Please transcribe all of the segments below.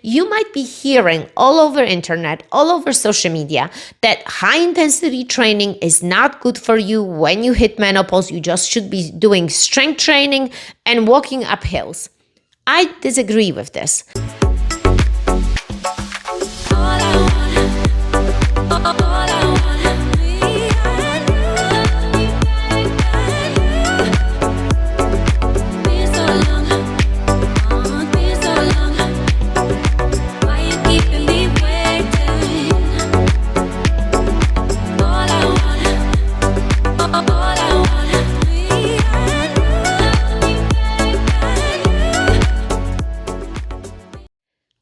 you might be hearing all over internet, all over social media, that high intensity training is not good for you when you hit menopause. You just should be doing strength training and walking up hills. I disagree with this.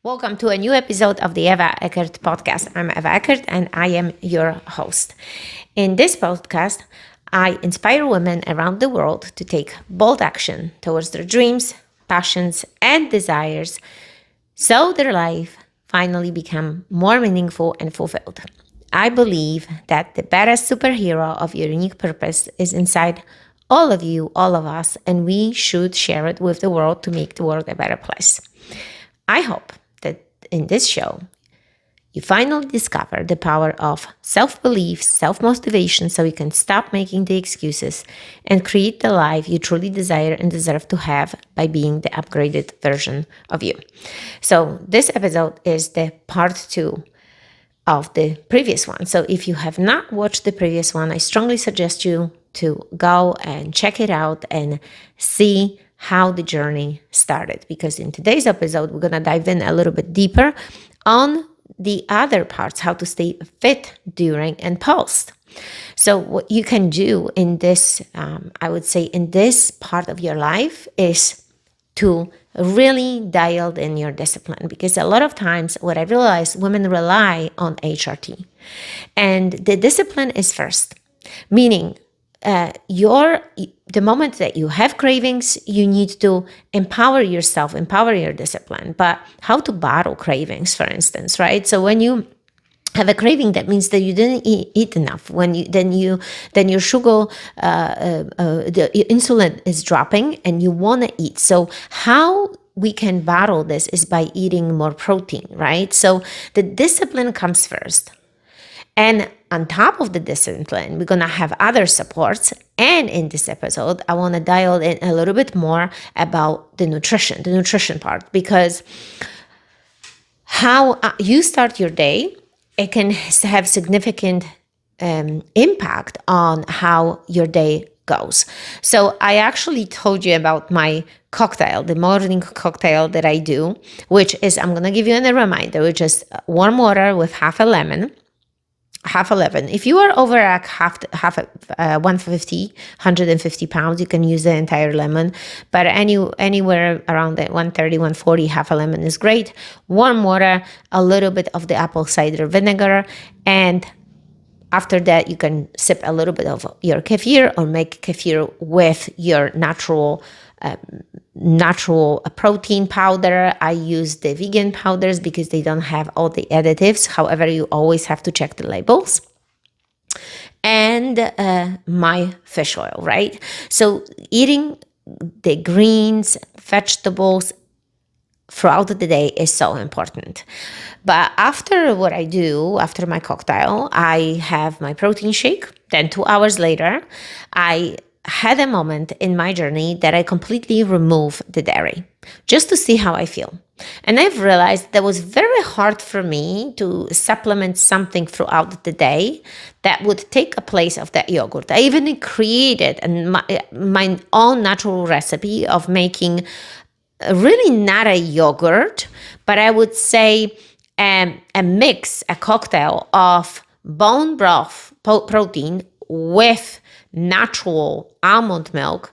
Welcome to a new episode of the Eva Eckert podcast. I'm Eva Eckert and I am your host. In this podcast, I inspire women around the world to take bold action towards their dreams, passions, and desires so their life finally become more meaningful and fulfilled. I believe that the badass superhero of your unique purpose is inside all of you, all of us, and we should share it with the world to make the world a better place. I hope that in this show, you finally discover the power of self-belief, self-motivation, so you can stop making the excuses and create the life you truly desire and deserve to have by being the upgraded version of you. So this episode is the part 2 of the previous one. So if you have not watched the previous one, I strongly suggest you to go and check it out and see how the journey started, because in today's episode, we're going to dive in a little bit deeper on the other parts, how to stay fit during and post. So what you can do in this, I would say in this part of your life is to really dial in your discipline, because a lot of times what I realize, women rely on HRT and the discipline is first, meaning the moment that you have cravings, you need to empower yourself, empower your discipline. But how to battle cravings, for instance, right? So when you have a craving, that means that you didn't eat enough. Then your sugar, the insulin is dropping, and you want to eat. So how we can battle this is by eating more protein, right? So the discipline comes first. And on top of the discipline, we're going to have other supports. And in this episode, I want to dial in a little bit more about the nutrition part, because how you start your day, it can have significant impact on how your day goes. So I actually told you about my cocktail, the morning cocktail that I do, which is, I'm going to give you a reminder, which is warm water with half a lemon. If you are over like 150 pounds, you can use the entire lemon, but anywhere around the 130, 140, half a lemon is great. Warm water, a little bit of the apple cider vinegar, and after that, you can sip a little bit of your kefir or make kefir with your natural protein powder. I use the vegan powders because they don't have all the additives. However, you always have to check the labels. And my fish oil, right? So eating the greens, vegetables throughout the day is so important. But after what I do, after my cocktail, I have my protein shake. Then 2 hours later, I had a moment in my journey that I completely remove the dairy just to see how I feel. And I've realized that was very hard for me to supplement something throughout the day that would take a place of that yogurt. I even created my own natural recipe of making really not a yogurt, but I would say a cocktail of bone broth protein with natural almond milk,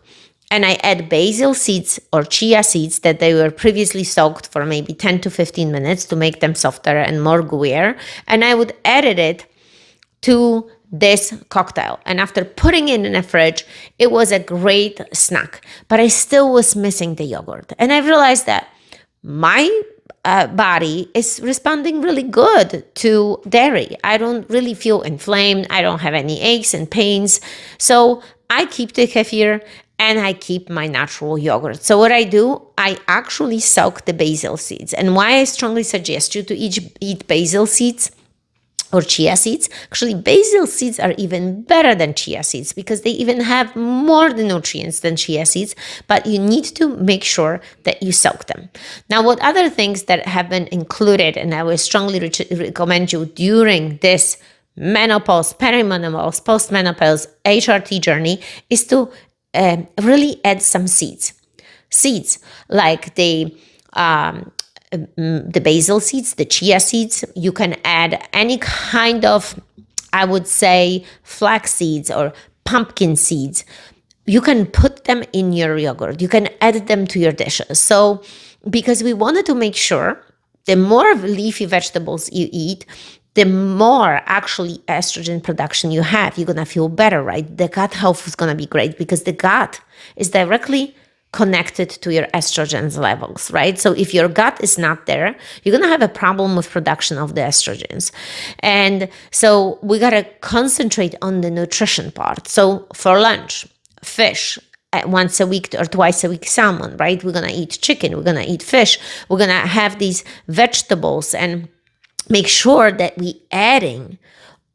and I add basil seeds or chia seeds that they were previously soaked for maybe 10 to 15 minutes to make them softer and more gooier, and I would add it to this cocktail. And after putting it in the fridge, it was a great snack, but I still was missing the yogurt. And I realized that my body is responding really good to dairy. I don't really feel inflamed. I don't have any aches and pains. So I keep the kefir and I keep my natural yogurt. So what I do, I actually soak the basil seeds. And why I strongly suggest you to eat basil seeds or chia seeds. Actually, basil seeds are even better than chia seeds because they even have more the nutrients than chia seeds, but you need to make sure that you soak them. Now, what other things that have been included, and I will strongly recommend you during this menopause, perimenopause, postmenopause, HRT journey, is to really add some seeds. Seeds like the basil seeds, the chia seeds. You can add any kind of, I would say, flax seeds or pumpkin seeds. You can put them in your yogurt. You can add them to your dishes. So, because we wanted to make sure the more leafy vegetables you eat, the more actually estrogen production you have. You're going to feel better, right? The gut health is going to be great because the gut is directly connected to your estrogens levels, right? So if your gut is not there, you're going to have a problem with production of the estrogens. And so we got to concentrate on the nutrition part. So for lunch, fish, once a week or twice a week salmon, right? We're going to eat chicken, we're going to eat fish, we're going to have these vegetables, and make sure that we adding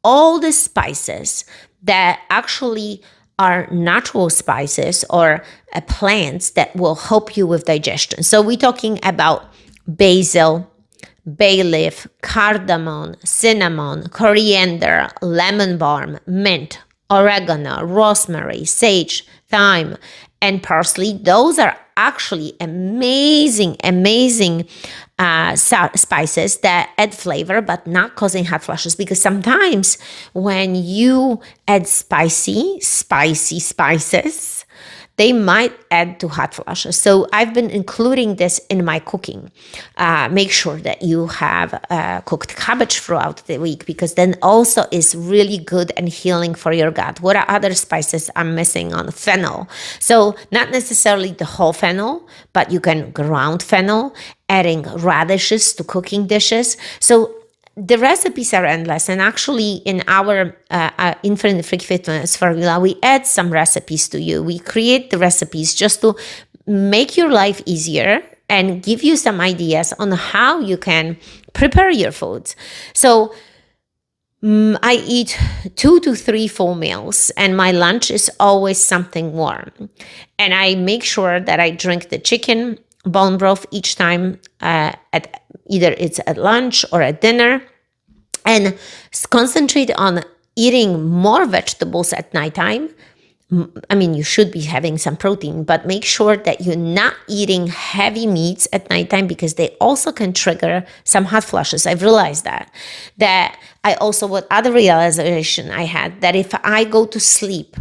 all the spices that actually are natural spices or plants that will help you with digestion. So we're talking about basil, bay leaf, cardamom, cinnamon, coriander, lemon balm, mint, oregano, rosemary, sage, thyme, and parsley. Those are actually amazing spices that add flavor but not causing hot flashes, because sometimes when you add spicy spices, they might add to hot flashes. So I've been including this in my cooking. Make sure that you have cooked cabbage throughout the week, because then also is really good and healing for your gut. What are other spices I'm missing on? Fennel. So not necessarily the whole fennel, but you can ground fennel, adding radishes to cooking dishes. So the recipes are endless, and actually in our Infinite Fitness formula, we add some recipes to you. We create the recipes just to make your life easier and give you some ideas on how you can prepare your foods. So I eat 2 to 3 full meals, and my lunch is always something warm. And I make sure that I drink the chicken bone broth each time at either it's at lunch or at dinner, and concentrate on eating more vegetables at nighttime. I mean, you should be having some protein, but make sure that you're not eating heavy meats at nighttime, because they also can trigger some hot flushes. I've realized that I also, what other realization I had, that if I go to sleep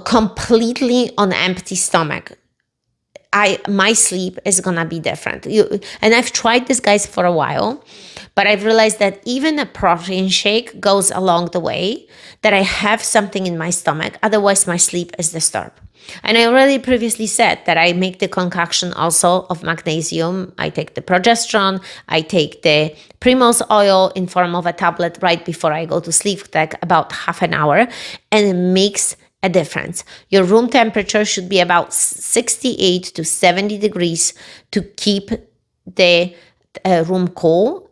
completely on empty stomach, my sleep is gonna be different. And I've tried this, guys, for a while, but I've realized that even a protein shake goes along the way, that I have something in my stomach. Otherwise, my sleep is disturbed. And I already previously said that I make the concoction also of magnesium. I take the progesterone, I take the Primrose oil in form of a tablet right before I go to sleep, like about half an hour, and it makes a difference. Your room temperature should be about 68 to 70 degrees to keep the room cool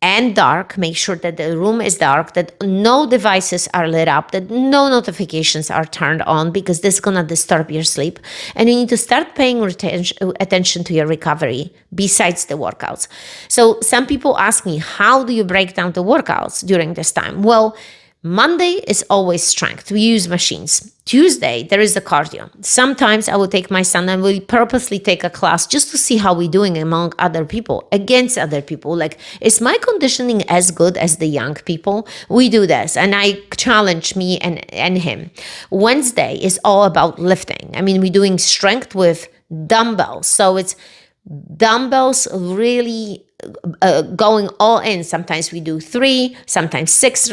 and dark. Make sure that the room is dark, that no devices are lit up, that no notifications are turned on, because this is going to disturb your sleep. And you need to start paying attention to your recovery besides the workouts. So some people ask me, how do you break down the workouts during this time? Well, Monday is always strength. We use machines. Tuesday, there is the cardio. Sometimes I will take my son and we'll purposely take a class just to see how we're doing among other people, against other people. Like, is my conditioning as good as the young people? We do this, and I challenge me and him. Wednesday is all about lifting. I mean, we're doing strength with dumbbells. So it's dumbbells really going all in. Sometimes we do 3, sometimes 6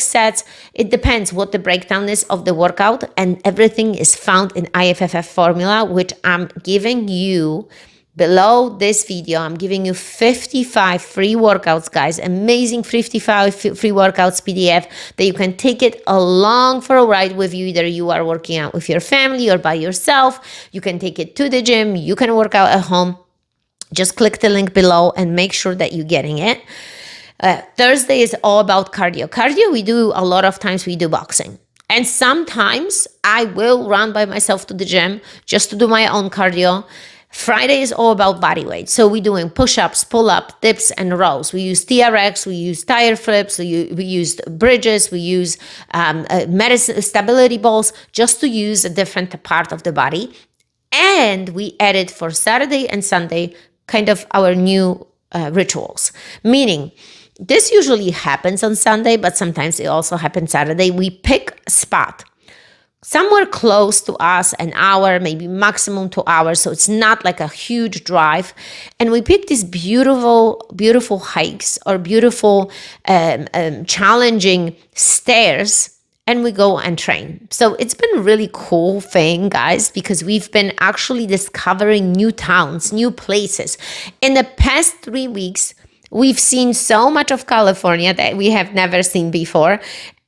sets. It depends what the breakdown is of the workout, and everything is found in IFFF formula, which I'm giving you Below this video, I'm giving you 55 free workouts, guys. Amazing 55 free workouts PDF that you can take it along for a ride with you. Either you are working out with your family or by yourself. You can take it to the gym. You can work out at home. Just click the link below and make sure that you're getting it. Thursday is all about cardio. Cardio, a lot of times we do boxing. And sometimes I will run by myself to the gym just to do my own cardio. Friday is all about body weight. So we're doing push-ups, pull-ups, dips, and rows. We use TRX, we use tire flips, we use bridges, we use medicine stability balls, just to use a different part of the body. And we added for Saturday and Sunday kind of our new rituals, meaning this usually happens on Sunday, but sometimes it also happens Saturday. We pick a spot somewhere close to us, an hour, maybe maximum 2 hours. So it's not like a huge drive. And we pick these beautiful, beautiful hikes or beautiful, challenging stairs, and we go and train. So it's been a really cool thing, guys, because we've been actually discovering new towns, new places. In the past 3 weeks, we've seen so much of California that we have never seen before.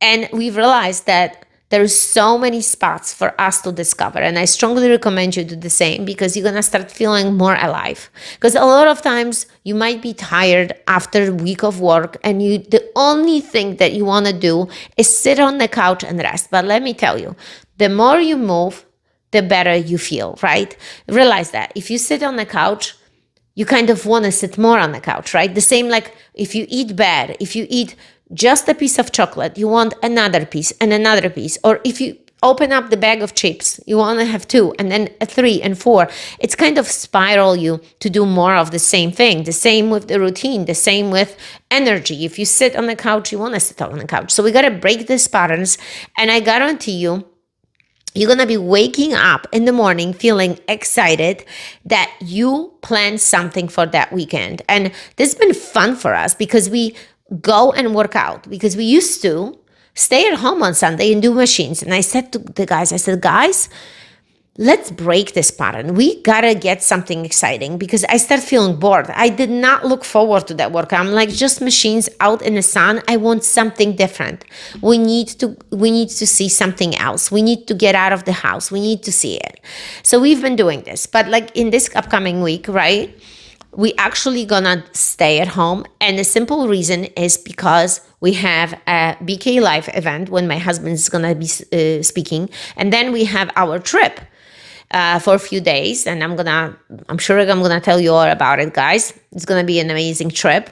And we've realized that there's so many spots for us to discover. And I strongly recommend you do the same, because you're going to start feeling more alive. Because a lot of times you might be tired after a week of work, and the only thing that you want to do is sit on the couch and rest. But let me tell you, the more you move, the better you feel, right? Realize that if you sit on the couch, you kind of want to sit more on the couch, right? The same like if you eat bad, if you eat just a piece of chocolate, you want another piece and another piece. Or if you open up the bag of chips, you want to have 2 and then 3 and 4. It's kind of spiral you to do more of the same thing. The same with the routine, the same with energy. If you sit on the couch, you want to sit on the couch. So we got to break these patterns. And I guarantee you, you're going to be waking up in the morning feeling excited that you planned something for that weekend. And this has been fun for us because we go and work out, because we used to stay at home on Sunday and do machines. And I said to the guys, guys, let's break this pattern. We gotta get something exciting, because I start feeling bored. I did not look forward to that workout. I'm like, just machines out in the sun. I want something different. We need to see something else. We need to get out of the house. We need to see it. So we've been doing this, but like in this upcoming week, right? We actually gonna stay at home. And the simple reason is because we have a BK Live event when my husband is gonna be speaking. And then we have our trip for a few days. And I'm sure I'm gonna tell you all about it, guys. It's gonna be an amazing trip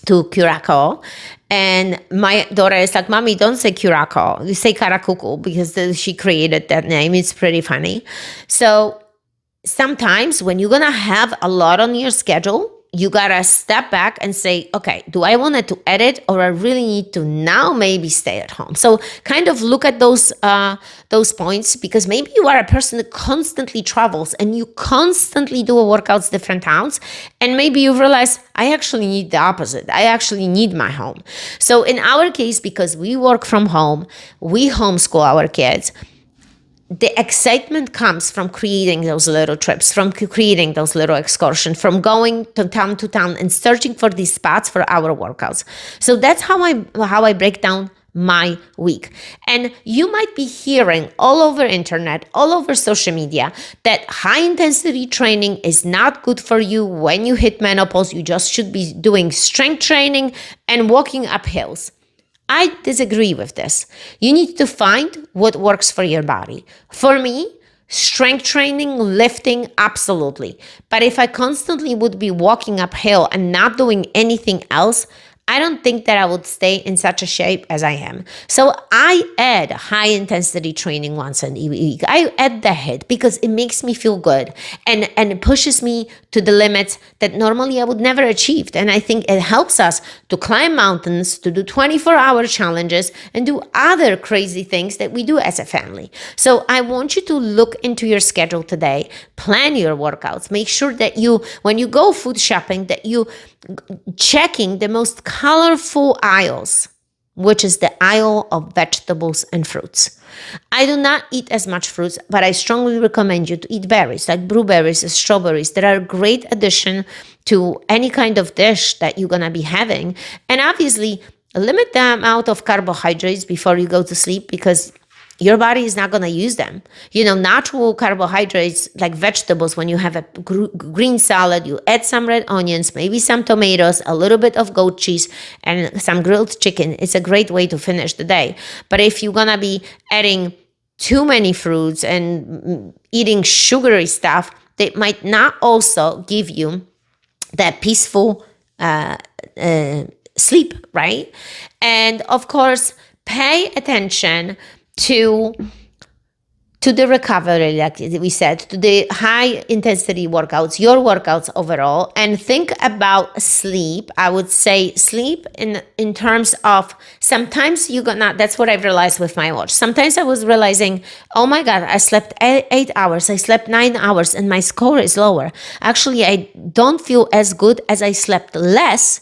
to Curacao. And my daughter is like, Mommy, don't say Curacao. You say Caracucu, because she created that name. It's pretty funny. So sometimes when you're going to have a lot on your schedule, you got to step back and say, okay, do I want to edit, or I really need to now maybe stay at home? So kind of look at those points, because maybe you are a person that constantly travels and you constantly do workouts different towns. And maybe you realize, I actually need the opposite. I actually need my home. So in our case, because we work from home, we homeschool our kids, the excitement comes from creating those little trips, from creating those little excursions, from going to town and searching for these spots for our workouts. So that's how I break down my week. And you might be hearing all over internet, all over social media, that high intensity training is not good for you when you hit menopause. You just should be doing strength training and walking up hills. I disagree with this. You need to find what works for your body. For me, strength training, lifting, absolutely. But if I constantly would be walking uphill and not doing anything else, I don't think that I would stay in such a shape as I am. So I add high intensity training once a week. I add the HIIT because it makes me feel good and it pushes me to the limits that normally I would never achieve. And I think it helps us to climb mountains, to do 24-hour challenges, and do other crazy things that we do as a family. So I want you to look into your schedule today, plan your workouts, make sure that when you go food shopping, that you checking the most colorful aisles which is the aisle of vegetables and fruits. I do not eat as much fruits, but I strongly recommend you to eat berries like blueberries, strawberries. That are a great addition to any kind of dish that you're going to be having. And obviously, limit the amount of carbohydrates before you go to sleep, because your body is not going to use them. Natural carbohydrates like vegetables, when you have a green salad, you add some red onions, maybe some tomatoes, a little bit of goat cheese, and some grilled chicken. It's a great way to finish the day. But if you're going to be adding too many fruits and eating sugary stuff, they might not also give you that peaceful sleep, right? And of course, pay attention to the recovery, like we said, to the high intensity workouts, your workouts overall, and think about sleep. I would say sleep in terms of, sometimes you're gonna, that's what I've realized with my watch. Sometimes I was realizing, oh my God, I slept 8 hours, I slept 9 hours, and my score is lower. Actually, I don't feel as good as I slept less,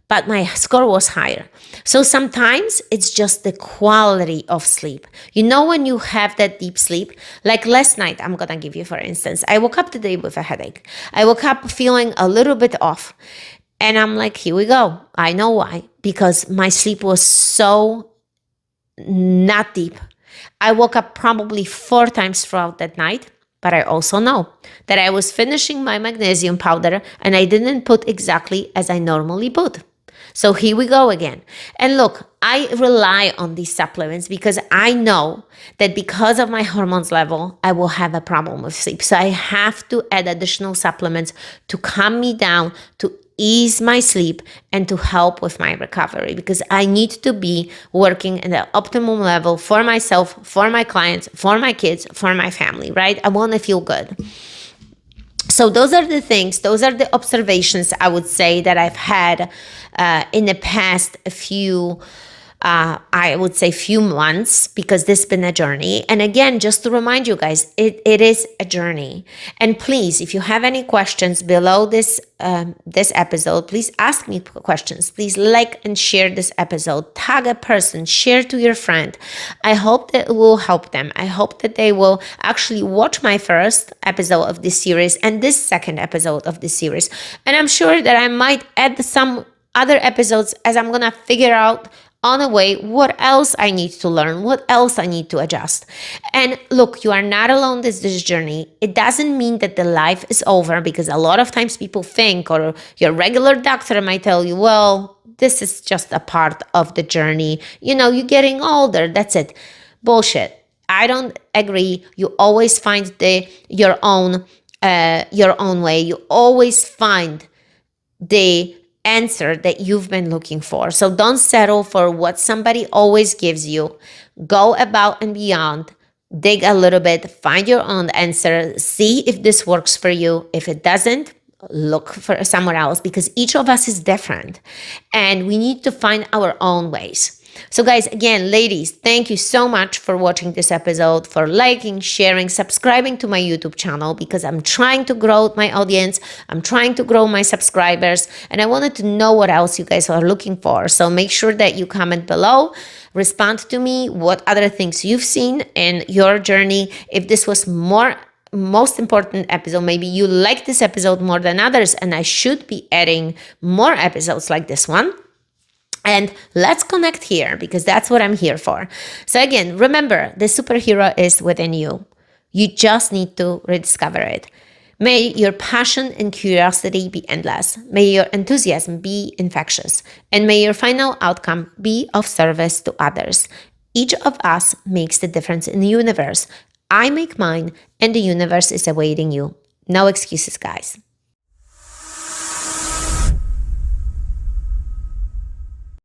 but my score was higher. So sometimes it's just the quality of sleep. When you have that deep sleep, like last night, I'm going to give you, for instance, I woke up today with a headache. I woke up feeling a little bit off. And I'm like, here we go. I know why. Because my sleep was so not deep. I woke up probably 4 times throughout that night. But I also know that I was finishing my magnesium powder and I didn't put exactly as I normally put. So here we go again. And look, I rely on these supplements because I know that because of my hormones level, I will have a problem with sleep. So I have to add additional supplements to calm me down, to ease my sleep, and to help with my recovery, because I need to be working at the optimum level for myself, for my clients, for my kids, for my family, right? I want to feel good. So those are the things, those are the observations I would say that I've had in the past few months, because this has been a journey. And again, just to remind you guys, it is a journey. And please, if you have any questions below this episode, please ask me questions. Please like and share this episode. Tag a person, share to your friend. I hope that it will help them. I hope that they will actually watch my first episode of this series and this second episode of this series. And I'm sure that I might add some other episodes as I'm going to figure out on the way what else I need to learn, what else I need to adjust. And look, you are not alone in this journey. It doesn't mean that the life is over, because a lot of times people think, or your regular doctor might tell you, well, this is just a part of the journey. You're getting older. That's it. Bullshit. I don't agree. You always find your own way. You always find the answer that you've been looking for. So don't settle for what somebody always gives you. Go about and beyond. Dig a little bit. Find your own answer. See if this works for you. If it doesn't, look for somewhere else, because each of us is different and we need to find our own ways. So guys, again, ladies, thank you so much for watching this episode, for liking, sharing, subscribing to my YouTube channel, because I'm trying to grow my audience. I'm trying to grow my subscribers, and I wanted to know what else you guys are looking for. So make sure that you comment below, respond to me what other things you've seen in your journey. If this was most important episode, maybe you like this episode more than others, and I should be adding more episodes like this one. And let's connect here, because that's what I'm here for. So again, remember, the superhero is within you. You just need to rediscover it. May your passion and curiosity be endless. May your enthusiasm be infectious. And may your final outcome be of service to others. Each of us makes the difference in the universe. I make mine, and the universe is awaiting you. No excuses, guys.